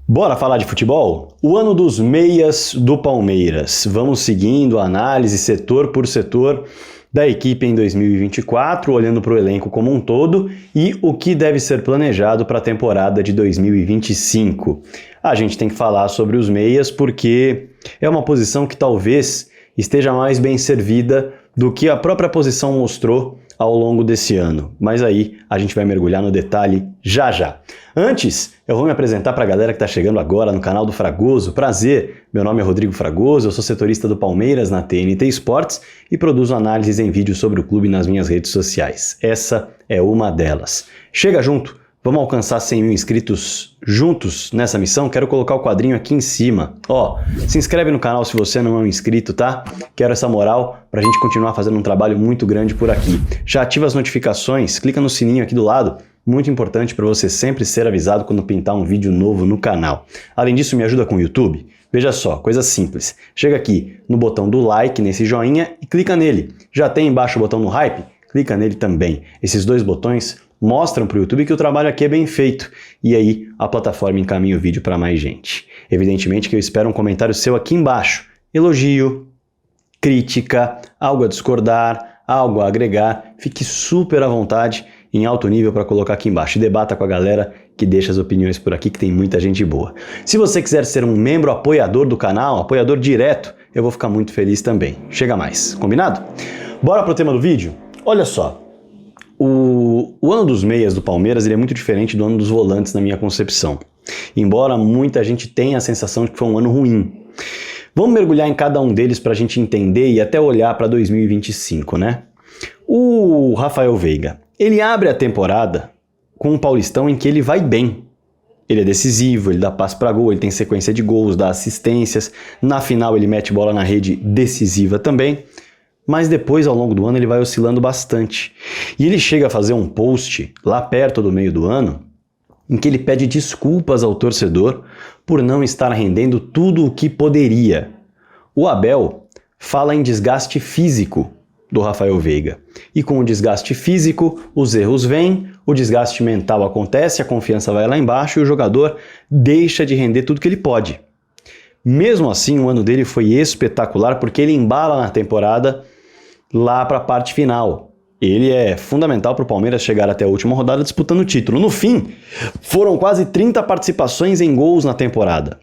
Bora falar de futebol? O ano dos meias do Palmeiras. Vamos seguindo a análise setor por setor da equipe em 2024, olhando para o elenco como um todo e o que deve ser planejado para a temporada de 2025. A gente tem que falar sobre os meias porque é uma posição que talvez esteja mais bem servida do que a própria posição mostrou ao longo desse ano. Mas aí a gente vai mergulhar no detalhe já já. Antes, eu vou me apresentar para a galera que está chegando agora no canal do Fragoso. Prazer, meu nome é Rodrigo Fragoso, eu sou setorista do Palmeiras na TNT Esportes e produzo análises em vídeo sobre o clube nas minhas redes sociais. Essa é uma delas. Chega junto! Vamos alcançar 100 mil inscritos juntos nessa missão? Quero colocar o quadrinho aqui em cima. Ó, se inscreve no canal se você não é um inscrito, tá? Quero essa moral pra gente continuar fazendo um trabalho muito grande por aqui. Já ativa as notificações, clica no sininho aqui do lado. Muito importante para você sempre ser avisado quando pintar um vídeo novo no canal. Além disso, me ajuda com o YouTube? Veja só, coisa simples. Chega aqui no botão do like, nesse joinha, e clica nele. Já tem embaixo o botão no hype? Clica nele também. Esses dois botões mostram para o YouTube que o trabalho aqui é bem feito e aí a plataforma encaminha o vídeo para mais gente. Evidentemente que eu espero um comentário seu aqui embaixo. Elogio, crítica, algo a discordar, algo a agregar. Fique super à vontade, em alto nível, para colocar aqui embaixo. E debata com a galera que deixa as opiniões por aqui, que tem muita gente boa. Se você quiser ser um membro apoiador do canal, apoiador direto, eu vou ficar muito feliz também. Chega mais, combinado? Bora pro tema do vídeo? Olha só. O ano dos meias do Palmeiras ele é muito diferente do ano dos volantes na minha concepção. Embora muita gente tenha a sensação de que foi um ano ruim. Vamos mergulhar em cada um deles para a gente entender e até olhar para 2025, né? O Rafael Veiga, ele abre a temporada com um Paulistão em que ele vai bem. Ele é decisivo, ele dá passe para gol, ele tem sequência de gols, dá assistências. Na final ele mete bola na rede decisiva também. Mas depois, ao longo do ano, ele vai oscilando bastante. E ele chega a fazer um post, lá perto do meio do ano, em que ele pede desculpas ao torcedor por não estar rendendo tudo o que poderia. O Abel fala em desgaste físico do Rafael Veiga. E com o desgaste físico, os erros vêm, o desgaste mental acontece, a confiança vai lá embaixo e o jogador deixa de render tudo que ele pode. Mesmo assim, o ano dele foi espetacular porque ele embala na temporada lá para a parte final. Ele é fundamental para o Palmeiras chegar até a última rodada disputando o título. No fim, foram quase 30 participações em gols na temporada,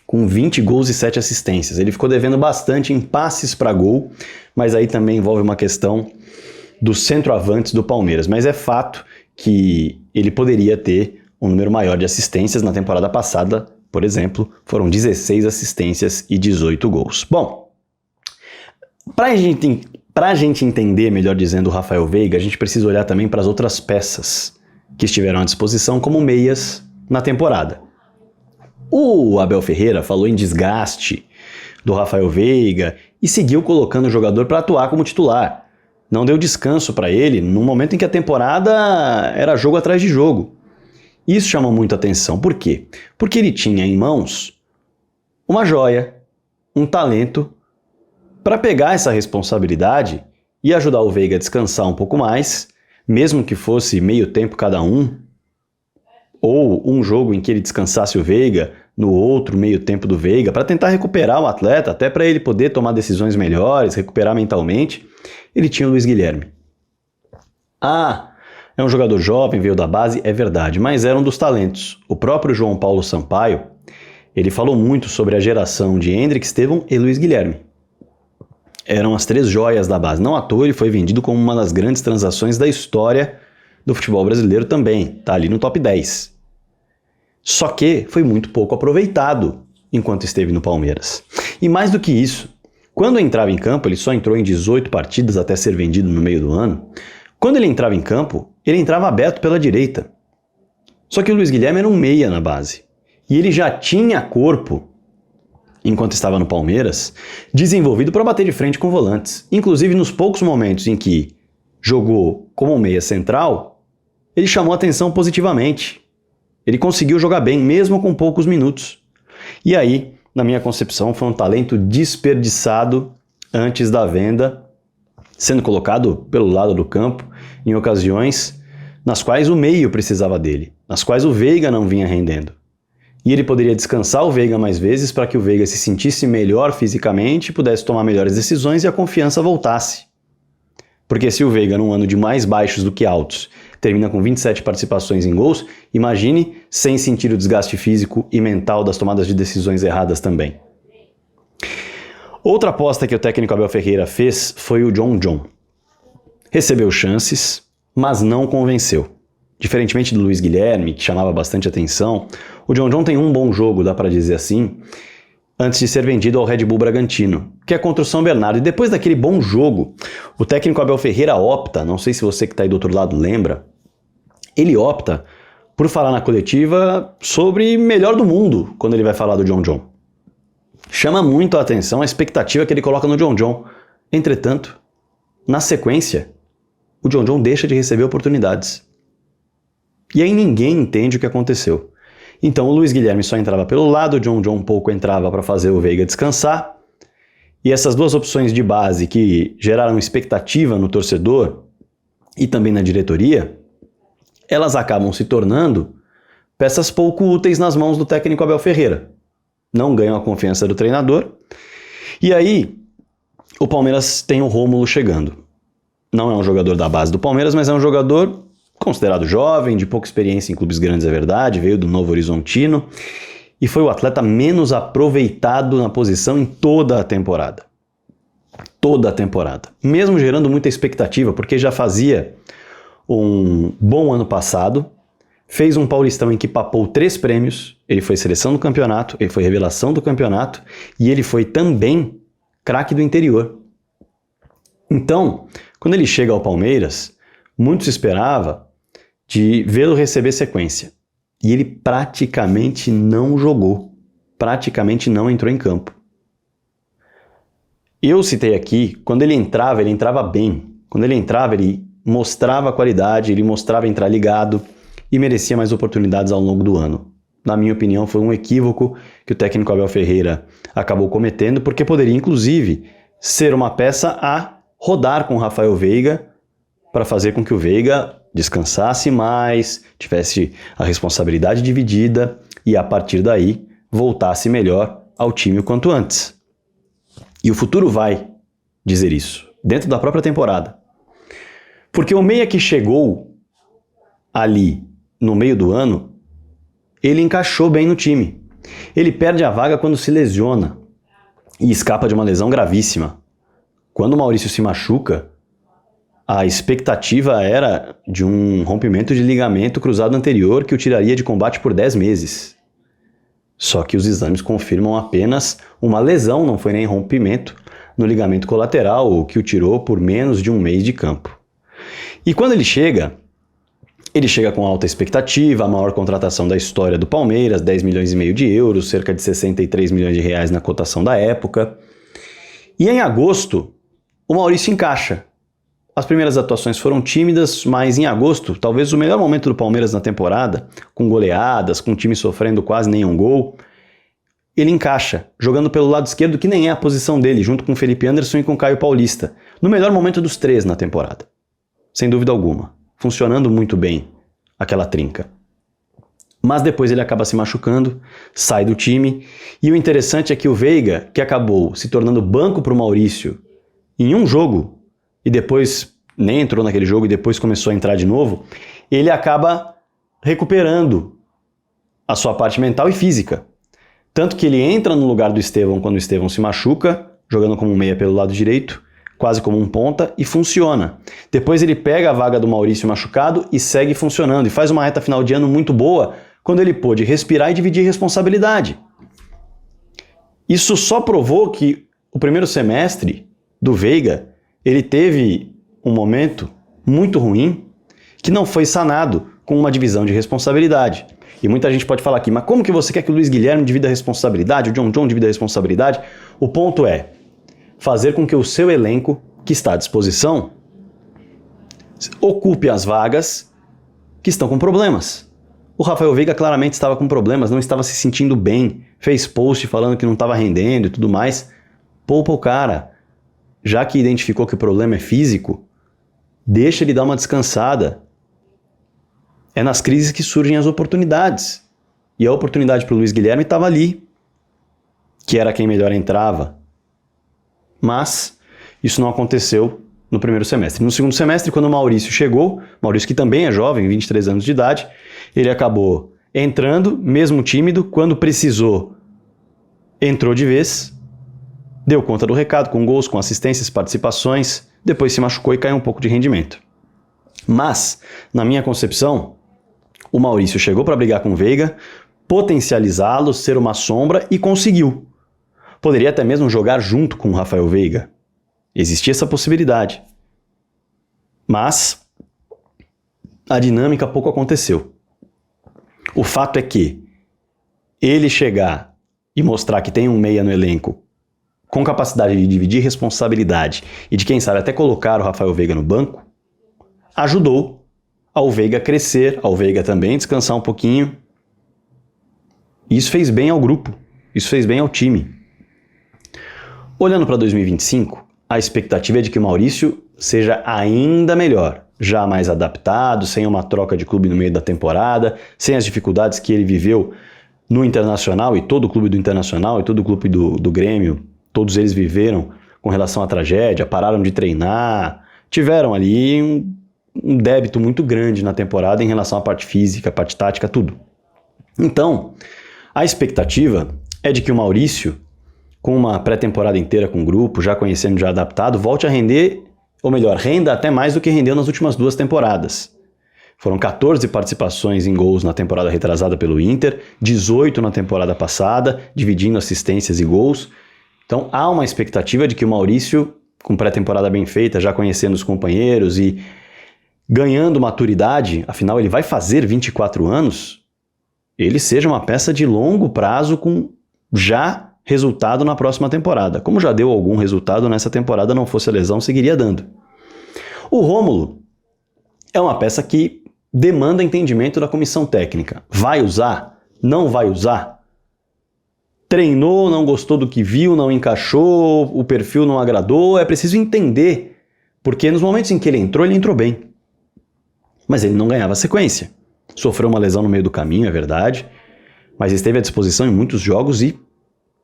com 20 gols e 7 assistências. Ele ficou devendo bastante em passes para gol, mas aí também envolve uma questão dos centroavantes do Palmeiras. Mas é fato que ele poderia ter um número maior de assistências. Na temporada passada, por exemplo, foram 16 assistências e 18 gols. Bom, para a gente entender, melhor dizendo, o Rafael Veiga, a gente precisa olhar também para as outras peças que estiveram à disposição como meias na temporada. O Abel Ferreira falou em desgaste do Rafael Veiga e seguiu colocando o jogador para atuar como titular. Não deu descanso para ele no momento em que a temporada era jogo atrás de jogo. Isso chamou muito atenção. Por quê? Porque ele tinha em mãos uma joia, um talento para pegar essa responsabilidade e ajudar o Veiga a descansar um pouco mais, mesmo que fosse meio tempo cada um, ou um jogo em que ele descansasse o Veiga, no outro meio tempo do Veiga, para tentar recuperar o atleta, até para ele poder tomar decisões melhores, recuperar mentalmente. Ele tinha o Luiz Guilherme. É um jogador jovem, veio da base, é verdade, mas era um dos talentos. O próprio João Paulo Sampaio, ele falou muito sobre a geração de Hendrick, Estevão e Luiz Guilherme. Eram as 3 joias da base. Não à toa ele foi vendido como uma das grandes transações da história do futebol brasileiro também. Tá ali no top 10. Só que foi muito pouco aproveitado enquanto esteve no Palmeiras. E mais do que isso, quando entrava em campo, ele só entrou em 18 partidas até ser vendido no meio do ano. Quando ele entrava em campo, ele entrava aberto pela direita. Só que o Luiz Guilherme era um meia na base. E ele já tinha corpo, enquanto estava no Palmeiras, desenvolvido para bater de frente com volantes. Inclusive, nos poucos momentos em que jogou como meia central, ele chamou atenção positivamente. Ele conseguiu jogar bem, mesmo com poucos minutos. E aí, na minha concepção, foi um talento desperdiçado antes da venda, sendo colocado pelo lado do campo em ocasiões nas quais o meio precisava dele, nas quais o Veiga não vinha rendendo. E ele poderia descansar o Veiga mais vezes para que o Veiga se sentisse melhor fisicamente, pudesse tomar melhores decisões e a confiança voltasse. Porque se o Veiga, num ano de mais baixos do que altos, termina com 27 participações em gols, imagine sem sentir o desgaste físico e mental das tomadas de decisões erradas também. Outra aposta que o técnico Abel Ferreira fez foi o John. Recebeu chances, mas não convenceu. Diferentemente do Luiz Guilherme, que chamava bastante atenção, o John tem um bom jogo, dá para dizer assim, antes de ser vendido ao Red Bull Bragantino, que é contra o São Bernardo. E depois daquele bom jogo, o técnico Abel Ferreira opta, não sei se você que está aí do outro lado lembra, ele opta por falar na coletiva sobre melhor do mundo quando ele vai falar do John. Chama muito a atenção a expectativa que ele coloca no John. Entretanto, na sequência, o John deixa de receber oportunidades. E aí ninguém entende o que aconteceu. Então o Luiz Guilherme só entrava pelo lado, o John pouco entrava para fazer o Veiga descansar. E essas duas opções de base que geraram expectativa no torcedor e também na diretoria, elas acabam se tornando peças pouco úteis nas mãos do técnico Abel Ferreira. Não ganham a confiança do treinador. E aí o Palmeiras tem o Rômulo chegando. Não é um jogador da base do Palmeiras, mas é um jogador considerado jovem, de pouca experiência em clubes grandes, é verdade, veio do Novo Horizontino e foi o atleta menos aproveitado na posição em toda a temporada. Toda a temporada. Mesmo gerando muita expectativa, porque já fazia um bom ano passado, fez um Paulistão em que papou 3 prêmios, ele foi seleção do campeonato, ele foi revelação do campeonato e ele foi também craque do interior. Então, quando ele chega ao Palmeiras, muito se esperava de vê-lo receber sequência. E ele praticamente não jogou, praticamente não entrou em campo. Eu citei aqui, quando ele entrava bem. Quando ele entrava, ele mostrava qualidade, ele mostrava entrar ligado e merecia mais oportunidades ao longo do ano. Na minha opinião, foi um equívoco que o técnico Abel Ferreira acabou cometendo, porque poderia, inclusive, ser uma peça a rodar com o Rafael Veiga para fazer com que o Veiga descansasse mais, tivesse a responsabilidade dividida e, a partir daí, voltasse melhor ao time o quanto antes. E o futuro vai dizer isso, dentro da própria temporada. Porque o meia que chegou ali no meio do ano, ele encaixou bem no time. Ele perde a vaga quando se lesiona e escapa de uma lesão gravíssima. Quando o Maurício se machuca, a expectativa era de um rompimento de ligamento cruzado anterior que o tiraria de combate por 10 meses. Só que os exames confirmam apenas uma lesão, não foi nem rompimento, no ligamento colateral, o que o tirou por menos de um mês de campo. E quando ele chega com alta expectativa, a maior contratação da história do Palmeiras, 10 milhões e meio de euros, cerca de 63 milhões de reais na cotação da época. E em agosto, o Maurício encaixa. As primeiras atuações foram tímidas, mas em agosto, talvez o melhor momento do Palmeiras na temporada, com goleadas, com o time sofrendo quase nenhum gol, ele encaixa, jogando pelo lado esquerdo, que nem é a posição dele, junto com o Felipe Anderson e com o Caio Paulista, no melhor momento dos 3 na temporada. Sem dúvida alguma, funcionando muito bem aquela trinca. Mas depois ele acaba se machucando, sai do time, e o interessante é que o Veiga, que acabou se tornando banco para o Maurício em um jogo, e depois nem entrou naquele jogo e depois começou a entrar de novo, ele acaba recuperando a sua parte mental e física. Tanto que ele entra no lugar do Estevão quando o Estevão se machuca, jogando como um meia pelo lado direito, quase como um ponta, e funciona. Depois ele pega a vaga do Maurício machucado e segue funcionando, e faz uma reta final de ano muito boa, quando ele pôde respirar e dividir responsabilidade. Isso só provou que o primeiro semestre do Veiga, ele teve um momento muito ruim que não foi sanado com uma divisão de responsabilidade. E muita gente pode falar aqui, mas como que você quer que o Luiz Guilherme divida a responsabilidade, o John divida a responsabilidade? O ponto é fazer com que o seu elenco, que está à disposição, ocupe as vagas que estão com problemas. O Rafael Veiga claramente estava com problemas, não estava se sentindo bem, fez post falando que não estava rendendo e tudo mais. Poupa o cara. Já que identificou que o problema é físico, deixa ele dar uma descansada. É nas crises que surgem as oportunidades. E a oportunidade para o Luiz Guilherme estava ali, que era quem melhor entrava. Mas isso não aconteceu no primeiro semestre. No segundo semestre, quando o Maurício chegou, Maurício que também é jovem, 23 anos de idade, ele acabou entrando, mesmo tímido, quando precisou, entrou de vez, deu conta do recado, com gols, com assistências, participações, depois se machucou e caiu um pouco de rendimento. Mas, na minha concepção, o Maurício chegou para brigar com o Veiga, potencializá-lo, ser uma sombra e conseguiu. Poderia até mesmo jogar junto com o Rafael Veiga. Existia essa possibilidade. Mas a dinâmica pouco aconteceu. O fato é que ele chegar e mostrar que tem um meia no elenco com capacidade de dividir responsabilidade e de, quem sabe, até colocar o Rafael Veiga no banco, ajudou ao Veiga crescer, ao Veiga também descansar um pouquinho. Isso fez bem ao grupo, isso fez bem ao time. Olhando para 2025, a expectativa é de que o Maurício seja ainda melhor, já mais adaptado, sem uma troca de clube no meio da temporada, sem as dificuldades que ele viveu no Internacional, e todo o clube do Internacional, e todo o clube do Grêmio, todos eles viveram com relação à tragédia, pararam de treinar, tiveram ali um débito muito grande na temporada em relação à parte física, à parte tática, tudo. Então, a expectativa é de que o Maurício, com uma pré-temporada inteira com o grupo, já conhecendo, já adaptado, volte a render, ou melhor, renda até mais do que rendeu nas últimas 2 temporadas. Foram 14 participações em gols na temporada retrasada pelo Inter, 18 na temporada passada, dividindo assistências e gols. Então há uma expectativa de que o Maurício, com pré-temporada bem feita, já conhecendo os companheiros e ganhando maturidade, afinal ele vai fazer 24 anos, ele seja uma peça de longo prazo com já resultado na próxima temporada. Como já deu algum resultado nessa temporada, não fosse a lesão, seguiria dando. O Rômulo é uma peça que demanda entendimento da comissão técnica. Vai usar? Não vai usar? Treinou, não gostou do que viu, não encaixou, o perfil não agradou, é preciso entender, porque nos momentos em que ele entrou bem. Mas ele não ganhava sequência. Sofreu uma lesão no meio do caminho, é verdade, mas esteve à disposição em muitos jogos e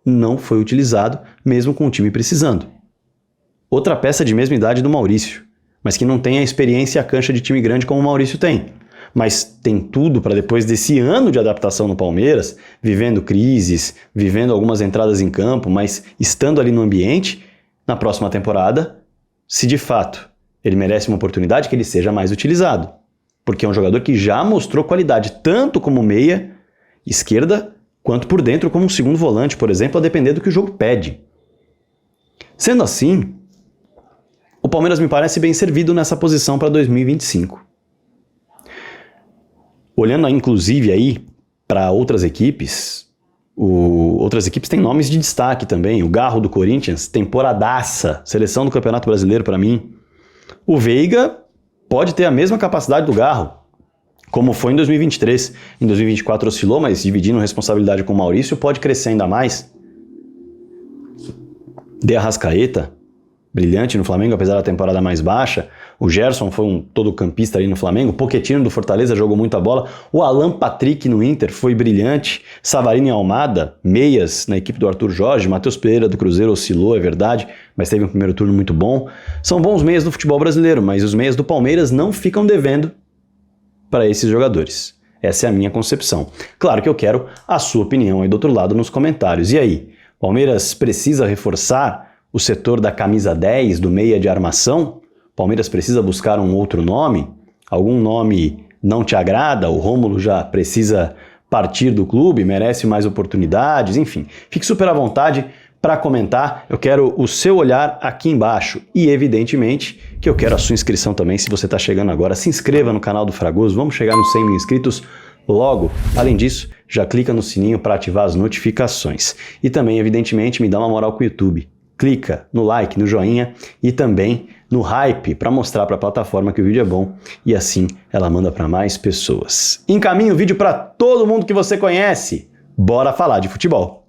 não foi utilizado, mesmo com o time precisando. Outra peça de mesma idade do Maurício, mas que não tem a experiência e a cancha de time grande como o Maurício tem. Mas tem tudo para, depois desse ano de adaptação no Palmeiras, vivendo crises, vivendo algumas entradas em campo, mas estando ali no ambiente, na próxima temporada, se de fato ele merece uma oportunidade, que ele seja mais utilizado. Porque é um jogador que já mostrou qualidade, tanto como meia esquerda, quanto por dentro como um segundo volante, por exemplo, a depender do que o jogo pede. Sendo assim, o Palmeiras me parece bem servido nessa posição para 2025. Olhando inclusive aí para outras equipes, outras equipes têm nomes de destaque também. O Garro do Corinthians, temporadaça, seleção do Campeonato Brasileiro para mim. O Veiga pode ter a mesma capacidade do Garro, como foi em 2023. Em 2024 oscilou, mas dividindo responsabilidade com o Maurício, pode crescer ainda mais. De Arrascaeta, brilhante no Flamengo, apesar da temporada mais baixa. O Gerson foi um todo-campista ali no Flamengo. O Pochettino do Fortaleza jogou muita bola. O Alan Patrick no Inter foi brilhante. Savarino e Almada, meias na equipe do Arthur Jorge. Matheus Pereira do Cruzeiro oscilou, é verdade, mas teve um primeiro turno muito bom. São bons meias do futebol brasileiro, mas os meias do Palmeiras não ficam devendo para esses jogadores. Essa é a minha concepção. Claro que eu quero a sua opinião aí do outro lado nos comentários. E aí, Palmeiras precisa reforçar o setor da camisa 10, do meia de armação? Palmeiras precisa buscar um outro nome? Algum nome não te agrada? O Rômulo já precisa partir do clube? Merece mais oportunidades? Enfim, fique super à vontade para comentar. Eu quero o seu olhar aqui embaixo e, evidentemente, que eu quero a sua inscrição também. Se você está chegando agora, se inscreva no canal do Fragoso. Vamos chegar nos 100 mil inscritos logo. Além disso, já clica no sininho para ativar as notificações. E também, evidentemente, me dá uma moral com o YouTube. Clica no like, no joinha e também no hype para mostrar para a plataforma que o vídeo é bom e assim ela manda para mais pessoas. Encaminhe o vídeo para todo mundo que você conhece. Bora falar de futebol!